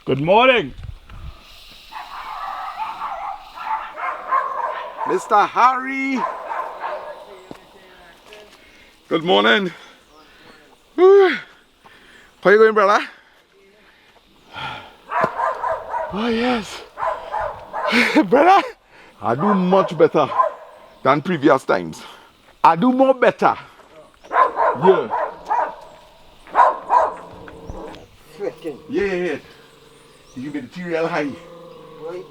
Good morning. Mr. Harry. Good morning. Whew. How you going, brother? Oh, yes. Brother, I do much better than previous times. I do more better. Yeah. Sweating. Yeah. You give me the real high. Right.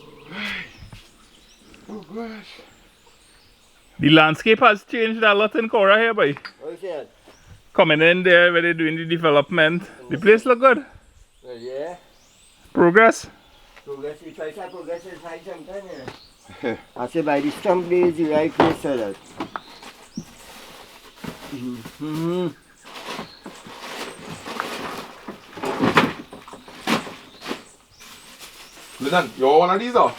Oh, gosh. The landscape has changed a lot in Cora here, boy. What is that? Coming in there where they're doing the development. The place look good. Well, yeah. Progress. Progress, we try to progress is high sometimes, yeah. I say by the stump day is the right place for that. Lyndon, you want one of these or?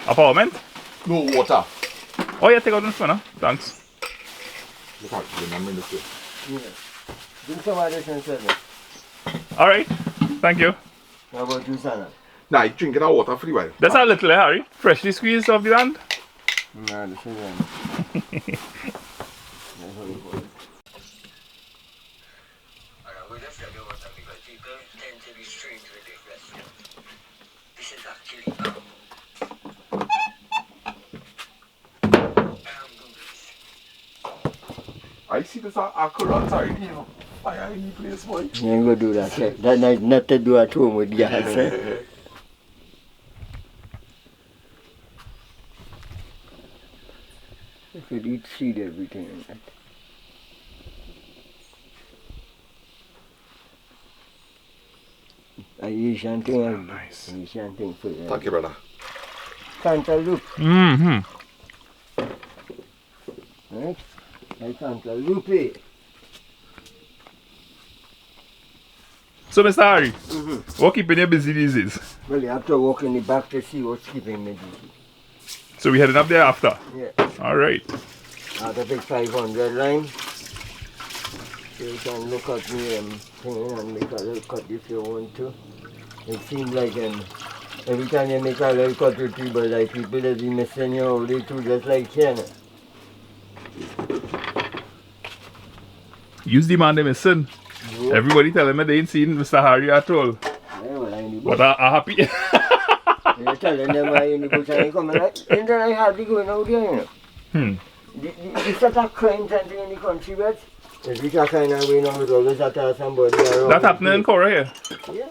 Apartment. No water. Oh yeah, take out this one, huh? Thanks. Look out, Lyndon, bring this way. Yeah. Do some of this and Sana. Alright. Thank you. How about you, Sana? Nah, you drinking that water for the while. That's a little, Harry. Freshly squeezed off the land. Nah, this is one. This is actually I see this current side, you know. I any place, boy. You ain't gonna do that, eh? That night not to do at home with gas, eh? You could eat seed everything in that. Asian thing, Oh, nice. Asian thing for you. Thank you, brother. Cantaloupe, Mm-hmm. right? I cantaloupe. So, Mr. Harry, what keeping you busy these days? Well, you have to walk in the back to see what's keeping me busy. So we heading up there after? Yeah. Alright. I have to take 500 line. So you can look at me and thing and make a little cut if you want to. It seems like every time you make a little cut with people, like people that be missing you all day too, just like here. Use the man they missing. Everybody telling me they ain't seen Mr. Harry at all. Yeah, well, I in the But bush. I'm happy. You're telling them I in the bush and I come like, and then I hardly going out there, you know. The sort of crime something in the country, but there's this kind of way now with always attack somebody around. That happening in Cora here. Yeah.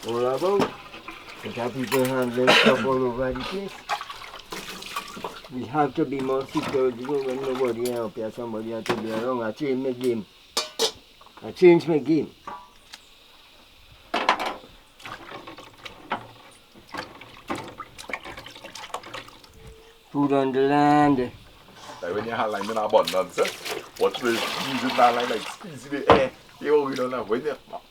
All about. But have people handling stuff all over the place. We have to be more secure, you know, when nobody help here, somebody has to be around. I change my game. I change my game. Food on the land. Like when you have lime in abundance, what's the using that lime like squeezing the air? You don't know when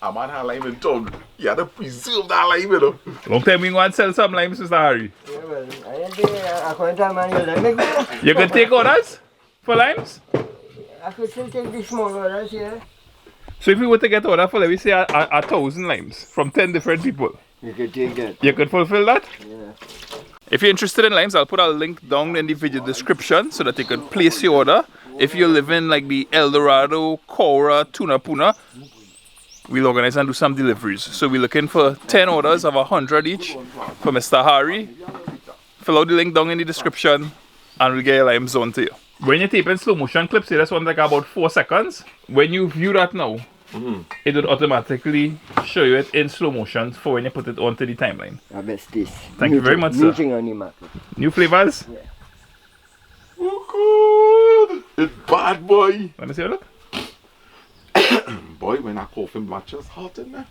a man have lime in town, you have to preserve that lime, you know. Long time we want to sell some limes, Mr. Harry. Yeah, well, I ain't there. I can't tell man, you let me go. You can take orders for limes? I could still take the small orders here. So if we were to get order for, let me say, a 1,000 limes from 10 different people, You could take that. you could fulfill that? Yeah. If you're interested in limes, I'll put a link down in the video description so that you can place your order. If you live in like the El Dorado, Cora, Tunapuna, we'll organize and do some deliveries. So we're looking for 10 orders of 100 each for Mr. Harry. Fill out the link down in the description and we'll get your limes on to you. When you tape in slow motion clips, say that's one like about 4 seconds. When you view that now, it would automatically show you it in slow motion for when you put it onto the timeline. Baptiste. Thank you very much, sir. Meeting on the market. New flavors? Yeah. Oh, God. It's bad, boy. Let me see what Boy, when I coughing matches hot in there.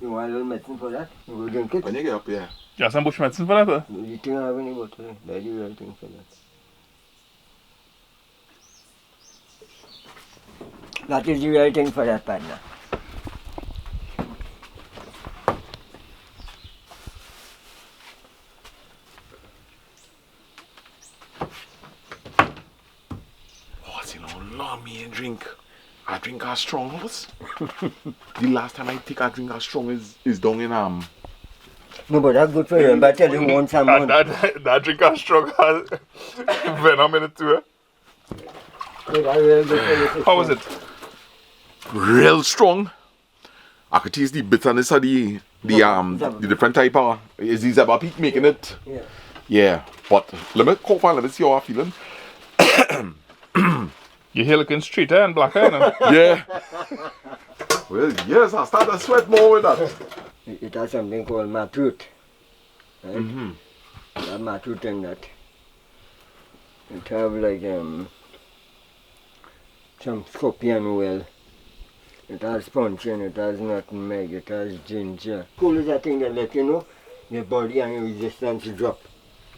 You want a little medicine for that? You will drink it? When you get up here. you have some bush medicine for that, sir? You think I have any bottle? That's the real thing for that. That is the real thing for that, partner. Oh, you know, love me and drink. I drink as strong was. The last time I take a drink as strong is down in No, but that's good for you. But I tell you once a month. That drink as strong as venom in it too. That's real good for you. How was it? real strong. I could taste the bitterness of the different type of is the Zebra Peak making it. Yeah. Yeah. But let me cough and let me see how I'm feeling. Your hair looking straighter and blacker now. Yeah. Well, yes, I start to sweat more with that. It has something called matroot. Right? That matroot thing that it have like some scorpion oil. It has puncheon, it has nutmeg, it has ginger. Cool is that thing that let you know your body and your resistance drop.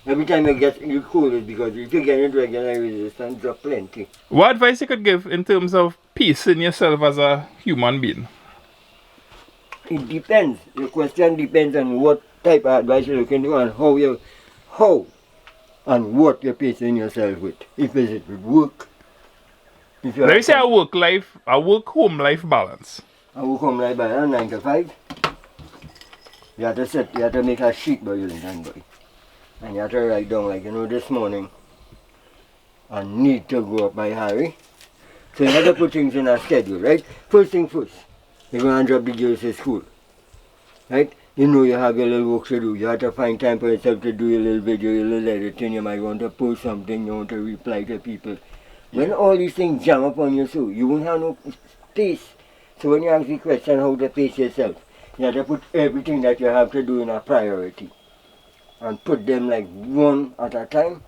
Every time you cool it because if you get it regular resistance drop plenty. What advice you could give in terms of pacing yourself as a human being? It depends. The question depends on what type of advice you're looking for and how and what you're pacing yourself with. If is it with work. If Let me say a work-home life balance. I work home like by 9 to 5. You have to make a sheet by your Lyndon boy. And you have to write down like this morning I need to go up by Harry. So you have to put things in a schedule, right? First thing first, you're going to drop the girls to school. Right? You know you have your little work to do. You have to find time for yourself to do your little video, your little editing. You might want to post something, you want to reply to people. When all these things jam up on you, so you won't have no space. So when you ask the question how to pace yourself, you have to put everything that you have to do in a priority. And put them like one at a time.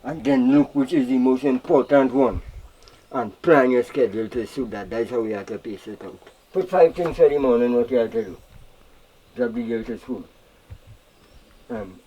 And then look which is the most important one. And plan your schedule to suit that. That's how you have to pace it out. Put 5 things for the morning what you have to do. Drop the girl to school.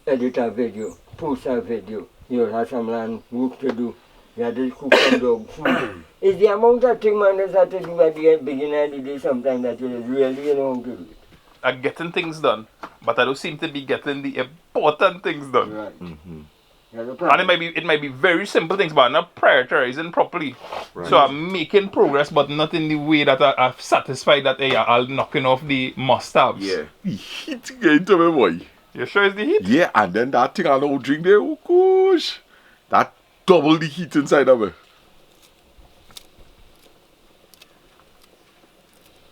Edit a video. Post a video. You have some land work to do. You have to cook some dog food. It's the amount of things man has to do at the beginning of the day sometimes that you really know how to do it. I'm getting things done, but I don't seem to be getting the important things done. Right. And it might be very simple things, but I'm not prioritizing properly. Right. So I'm making progress, but not in the way that I'm satisfied that I'm knocking off the must-haves. Yeah. The heat getting to me, boy. You sure it's the heat? Yeah, and then that thing I don't drink there, oh gosh. That double the heat inside of me.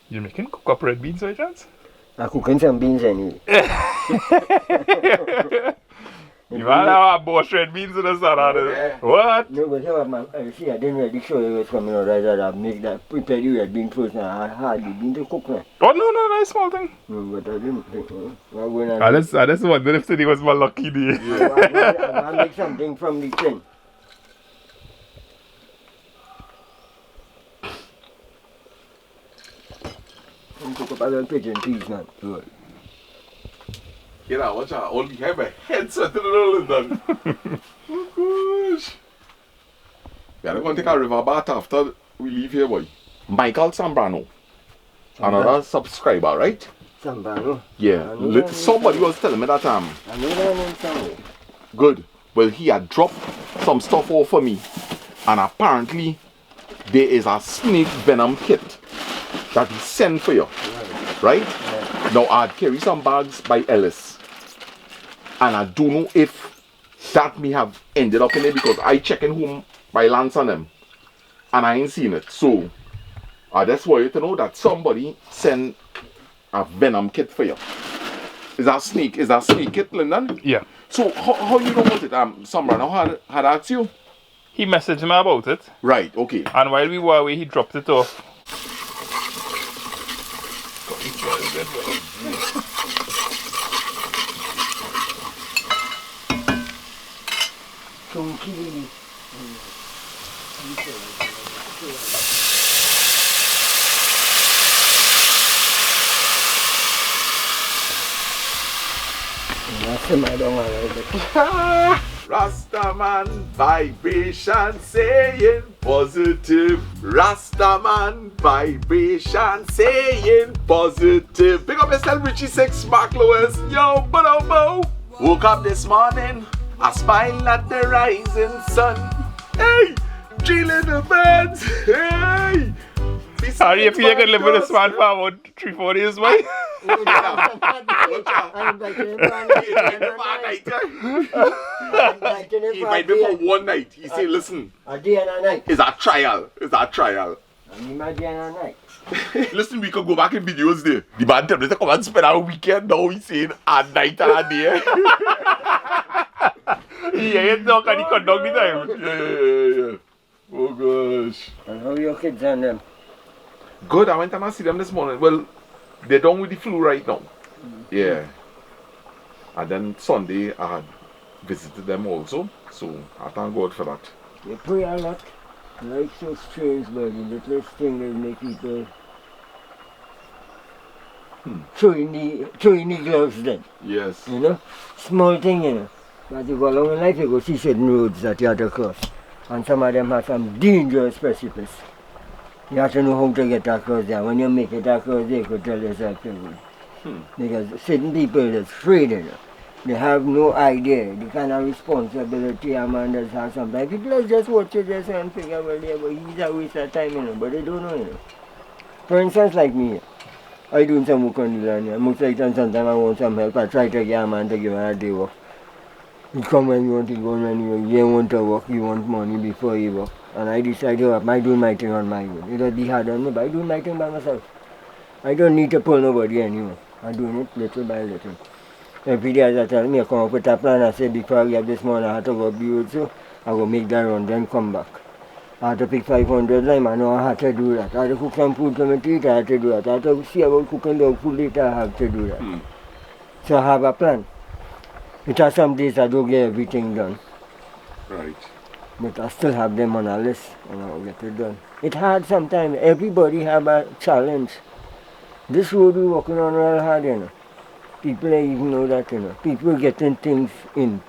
You're making cook-up red beans by chance? I'm cooking some beans anyway. You might have both red beans in the salad. Yeah. What? No, but see, I didn't really show you what's coming out. I make that, prepare the red bean first and I had the bean to cook now. Oh, no, that's a small thing. No, but I didn't think, I'm going to I just wondered if today was my lucky day. I'll make something from the tin. And cook up a little pigeon peas, man. Good. You know, watch out. Only have my head set in the roll done. Oh gosh. Yeah, I'm going to take a river bath after we leave here, boy. Michael Sambrano. Another subscriber, right? Sambano. Yeah. Somebody was telling me that I know that name somewhere. good. Well, he had dropped some stuff off for me. And apparently there is a snake venom kit that he sent for you. Right? Now I'd carry some bags by Ellis. And I don't know if that may have ended up in it because I checking home by Lance and them. And I ain't seen it. So I just want you to know that somebody sent a venom kit for you. Is that snake kit, Lyndon? Yeah. So how you know about it? Someone had asked you? He messaged me about it, Right, okay. and while we were away, he dropped it off. Chunky. That's my dong Rastaman Vibration saying positive. Rastaman Vibration saying positive. Pick up yourself, Richie 6 Mark Lewis. Yo, bo. Woke up this morning, I smile at the rising sun. Hey, 3 little birds. Hey, Sorry if you could live with this man for about 3-4 days, man. I'm inviting him for He might be for one night. He say, listen, a day and a night. it's a trial. It's a trial. I'm a day and a night. Listen, we could go back in videos there. The man tell me to come and spend our weekend. Now he's saying a night and a day. Yeah, you talk and he conduct the time. Yeah. Oh gosh. And how your kids and them? Good, I went and I see them this morning. Well, they're done with the flu right now. Yeah. And then Sunday I had visited them also. So I thank God for that. You pray a lot. Life's so strange, but the littlest thing that make people throwing the gloves then. Yes. You know? Small thing, you know. But you go along in life, you go see certain roads that you have to cross. And some of them have some dangerous precipice. You have to know how to get across there. When you make it across there, you could tell yourself you would. Because certain people are afraid, you know. They have no idea the kind of responsibility a man does have sometimes. People just watch it just and figure, well, yeah, but he's a waste of time, you know. But they don't know, you know. For instance, like me, I do some work on the land here. Most of the time, sometimes I want some help. I try to get a man to give him a day off. You come when you want to go, when you want to work, you want money before you work. And I decided, oh, I do my thing on my own. It'll be hard on me, but I do my thing by myself. I don't need to pull nobody anymore. I'm doing it little by little. Every day as I tell me, I come up with a plan. I say, before I get this morning, I have to go build, so I will make that run, then come back. I have to pick 500 lime. I know I have to do that. I have to cook some food for me to eat. I have to do that. I have to see about cooking dog food later. I have to do that. So I have a plan. It are some days I don't get everything done. Right. But I still have them on a list and I'll get it done. It's hard sometimes. Everybody have a challenge. This road we're working on real hard, you know. People don't even know that, you know. People getting things in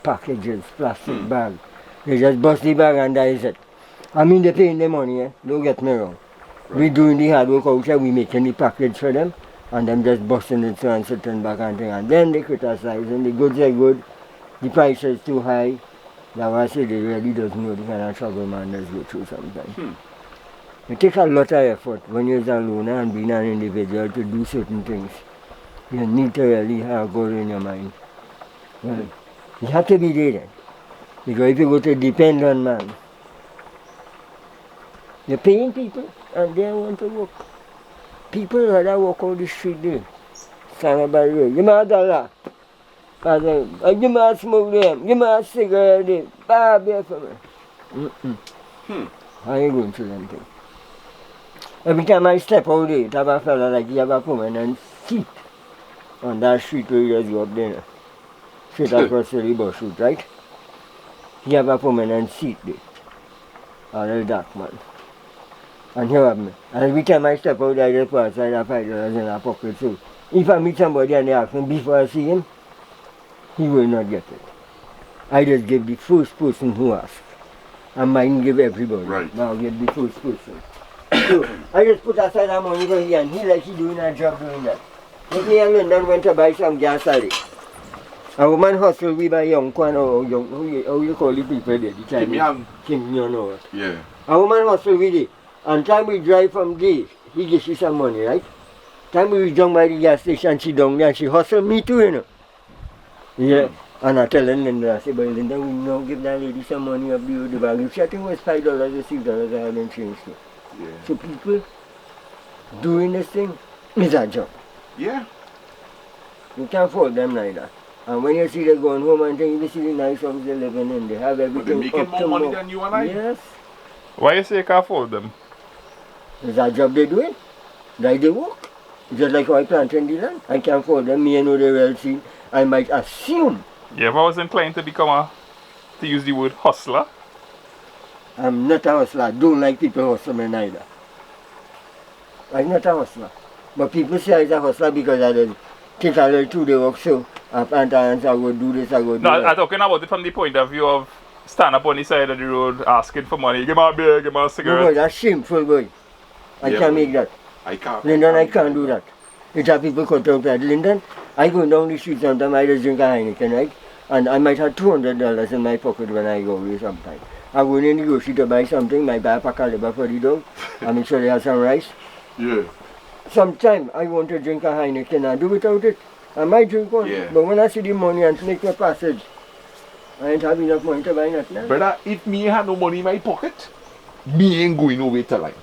packages, plastic bag. They just bust the bag and that is it. I mean, they're paying the money, eh? Don't get me wrong. Right. We're doing the hard work out here, we're making the package for them, and them just busting it through and sitting back and thing. And then they criticize, and the goods are good, the price is too high. That's why I say they really don't know the kind of struggle man does go through sometimes. It takes a lot of effort when you're alone and being an individual to do certain things. You need to really have a goal in your mind. Well, you have to be there then. Because if you go to depend on man, you're paying people and they want to work. People rather walk on the street there, stand up by the road. Give me $1. Give me a smoke there, give me a cigarette there, buy a beer for me. How you going through them things? Every time I step out there, it have a fella like you have a permanent seat on that street where you just go up there. Straight across the bus route, right? He have a permanent seat there. A little dark man. And here have me. And every time I step out there, I just put aside a $5 in a pocket. So if I meet somebody and they ask me before I see him, he will not get it. I just give the first person who asks. I might give everybody. Right. Now I'll give the first person. So I just put aside that money for him and he like he doing a job doing that. If me and Lyndon went to buy some gas today. A woman hustle we buy young corn or young, how you call the people there? The Chinese. Kim, you know what? Yeah. A woman hustle with it. And time we drive from there, he gives you some money, right? Time we reach down by the gas station, she down there and she hustle me too, you know. Yeah. And I tell Lyndon, I say, but Lyndon, we now give that lady some money up the bag. If she I think it was $5 or $6, I haven't changed it. Yeah. So people doing this thing is a job. Yeah. You can't fault them like that. And when you see them going home and think, you see the nice house they're living in, they have everything But they're making more money than you and I. Yes. Why you say you can't fold them? It's a job they doing. Like they work. Just like how I planting the land. I can't fault them. Me and know they well see. I might assume. Yeah, if I was inclined to become to use the word hustler. I'm not a hustler. I don't like people hustling neither. I'm not a hustler. But people say I'm a hustler because I just take a little to the work so I plant and I go do this, I go do No, that. I'm talking about it from the point of view of stand up on the side of the road asking for money. Give me a beer, give me a No, cigarette. boy, that's shameful, boy. I Yeah, can't boy. make that. I can't. Lyndon, I can't do that. It's how people cut out that. Lyndon, I go down the street sometimes, I just drink a Heineken, right? And I might have $200 in my pocket when I go away sometimes. I went in the grocery to buy something, my buy a pack of liver for the dog, and make sure they have some rice. Yeah. Sometimes I want to drink a Heineken, I do without it. I might drink one, Yeah. but when I see the money and make my passage, I ain't have enough money to buy nothing. Brother, if me had no money in my pocket, me ain't going nowhere to line.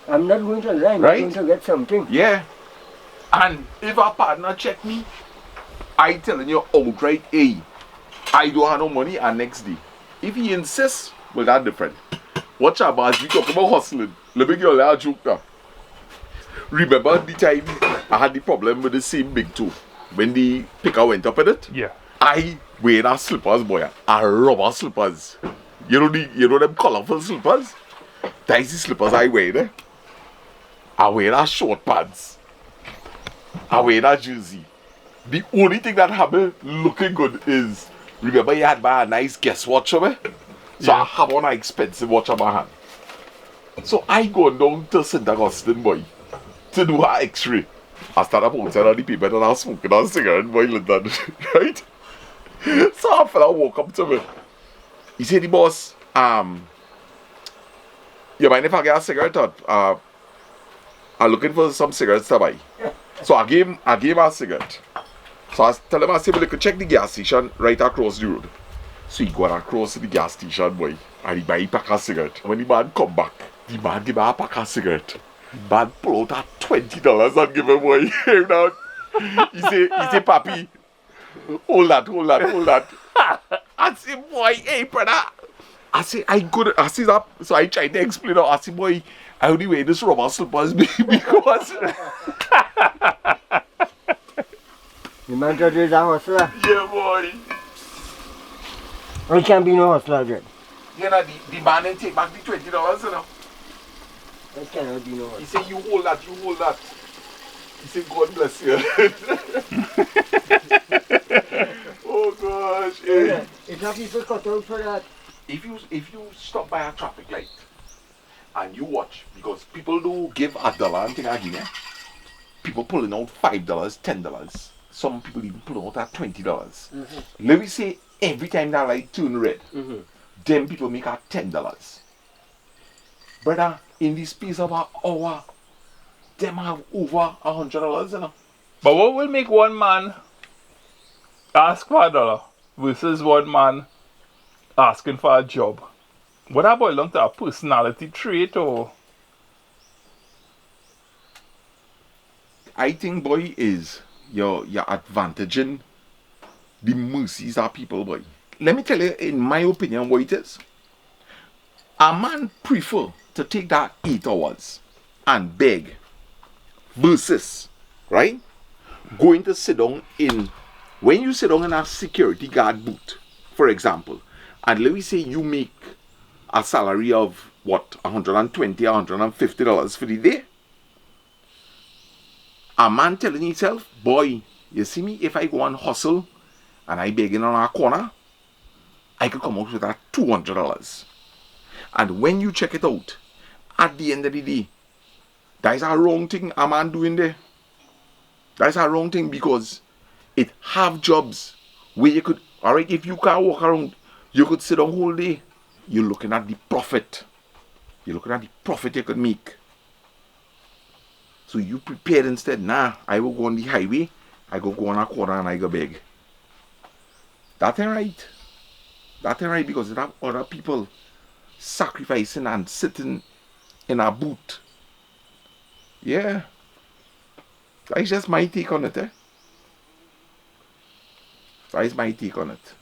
I'm not going to lie, Right? I'm going to get something. Yeah. And if a partner check me, I telling you outright, hey, I don't have no money, and next day. If he insists, well, that's different. Watch out, boss. We talk about hustling. Let me give you a little joke now. Remember the time I had the problem with the same big toe? When the picker went up in it? Yeah. I wear a slippers, boy. A rubber slippers. You know them colorful slippers? That's the slippers I wear there. I wear a short pants. I wear a jersey. The only thing that happened looking good is, remember you had buy a nice guest watch of it? So I have on an expensive watch on my hand. So I go down to St. Augustine, boy, to do her x-ray. I start up outside on the paper and I was smoking a cigarette, boy, Lyndon. Right? So a fella walk up to me. He said, the boss, you mind if I get a cigarette? I'm looking for some cigarettes to buy. So I gave him a cigarette. So I tell him, I said, well, you could check the gas station right across the road. So he go across to the gas station, boy, and he buy a pack of cigarette. When the man come back, the man give him a pack of cigarette. The man pull out $20 and give him, boy. He say, Papi, hold that. I say, boy, hey, brother. I say, that. So I try to explain it. I say, boy, I only wear this rubber slippers because... The man thought he was a hustler. Yeah, boy. It can't be no hustler, Dread. You know, the man didn't take back the $20, you know. It cannot be no He hustler. said, you hold that. He said, God bless you. Oh, gosh. Hey. It's not people cut out for that. If you stop by a traffic light and you watch, because people do give $1 and thing again, eh? People pulling out $5, $10. Some people even pull out at $20. Let me say, every time that light turn red, them people make at $10. Brother, in the space of an hour, them have over $100, you know. But what will make one man ask for $1 versus one man asking for a job? Would that belong to a personality trait or? I think, boy, is you're advantaging the mercies of people, boy. Let me tell you, in my opinion, what it is. A man prefer to take that 8 hours and beg versus, right? Going to sit down when you sit down in a security guard booth, for example, and let me say you make a salary of what, $120, $150 for the day. A man telling himself, boy, you see me, if I go and hustle and I begging on a corner, I could come out with that $200. And when you check it out, at the end of the day, that is a wrong thing a man doing there. That is a wrong thing because it have jobs where you could, alright, if you can't walk around, you could sit down whole day. You're looking at the profit. You're looking at the profit you could make. So you prepared instead, nah, I will go on the highway, I go on a corner and I go beg. That ain't right. That ain't right because you have other people sacrificing and sitting in a booth. Yeah. That's just my take on it, eh? That is my take on it.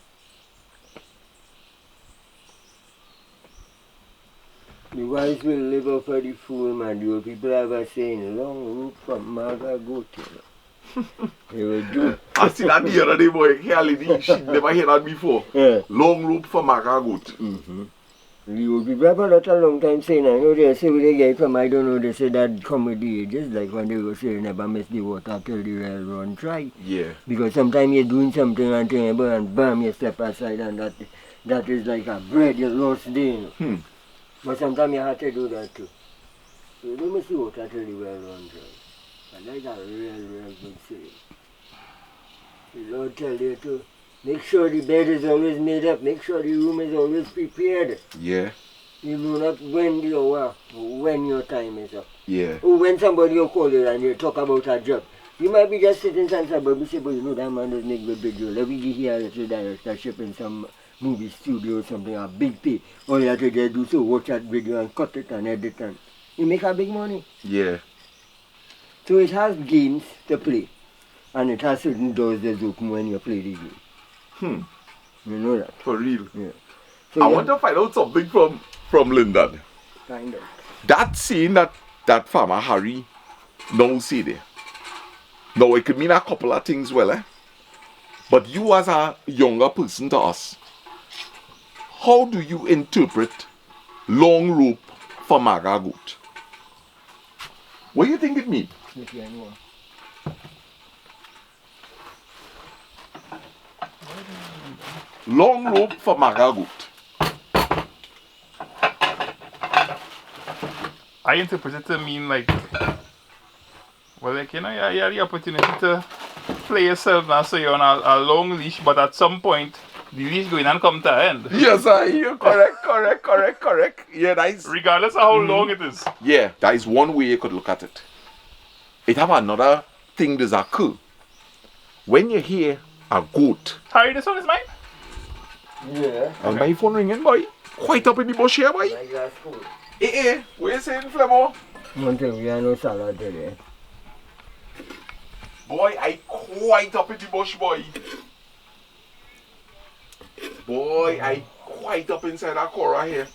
The wise will live off of the fool, man. The old people have a saying, long route from Maga goat, you know. They will do. I see that the other day, boy. Here, lady, she never heard that before. Yeah. Long rope for Maga goat. The old people have a long time saying, I know they say where they get it from, I don't know, they say that come with the ages, like when they go say never miss the water till the well run dry. Yeah. Because sometimes you're doing something and thing, and bam, you step aside and that is like a bread you lost there, you know. But sometimes you have to do that too. So you don't miss the water till the well run dry. And that's a real good saying. The Lord tell you to make sure the bed is always made up, make sure the room is always prepared. Yeah. You do not when your time is up. Yeah. Or when somebody will call you and you talk about a job. You might be just sitting somewhere, but you say, but you know that man does make good video. Let me hear a little directorship in some movie studio or something, a big pay. All you have to do is watch that video and cut it and edit and you make a big money. Yeah. So it has games to play. And it has certain doors that open when you play the game. You know that? For real. Yeah. So I want to find out something from Lyndon. Kind of. That scene that Farmer Harry now see there. Now it could mean a couple of things, well, eh? But you as a younger person to us, how do you interpret long rope for maga goat? What do you think it means? Long rope for maga goat. I interpret it to mean like, well, like, you know, you have the opportunity to play yourself now, so you're on a long leash, but at some point, the leash going and come to an end. Yes, I hear. Correct. Yeah, that is. Regardless of how long it is. Yeah, that is one way you could look at it. It have another thing that's occur. When you hear a goat, Harry, this one is mine? Yeah. and my phone ringing, boy. Quite up in the bush here, boy. Like that's cool. What you saying, Flemo? One thing, we have no salad today. Boy, I quite up in the bush, boy. Boy, I quite up inside that cora here.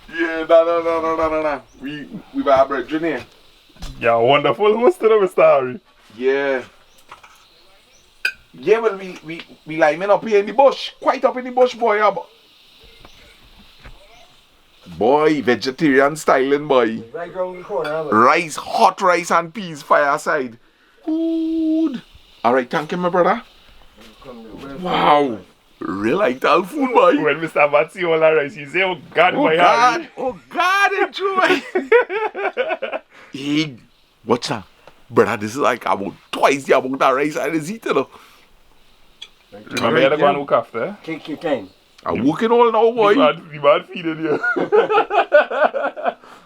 Yeah, no. We buy a brethren here. Yeah, wonderful host to Mr. Harry. Yeah. Yeah, well, we lining up here in the bush. Quite up in the bush, boy. Boy, vegetarian styling, boy. Right round the corner. Rice, hot rice and peas, fireside. Good. Alright, thank you, my brother. Wow. Real like that food, boy. When Mr. Bat see all that rice, he say, oh God, my Harry. Oh God, it's true. Hey, watch that. Brother, this is like about twice the amount of rice I just eat, you know. Remember, you had to go and look after, eh? Take your time. I'm working all now, boy. The bad feeding you.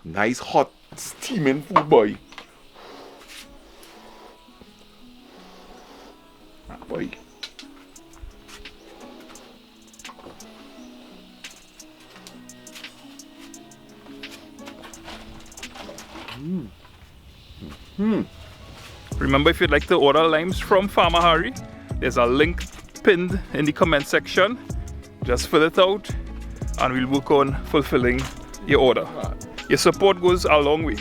Nice hot steaming food, boy. Boy. Remember, if you'd like to order limes from Farmer Harry, there's a link pinned in the comment section. Just fill it out and we'll work on fulfilling your order. Your support goes a long way.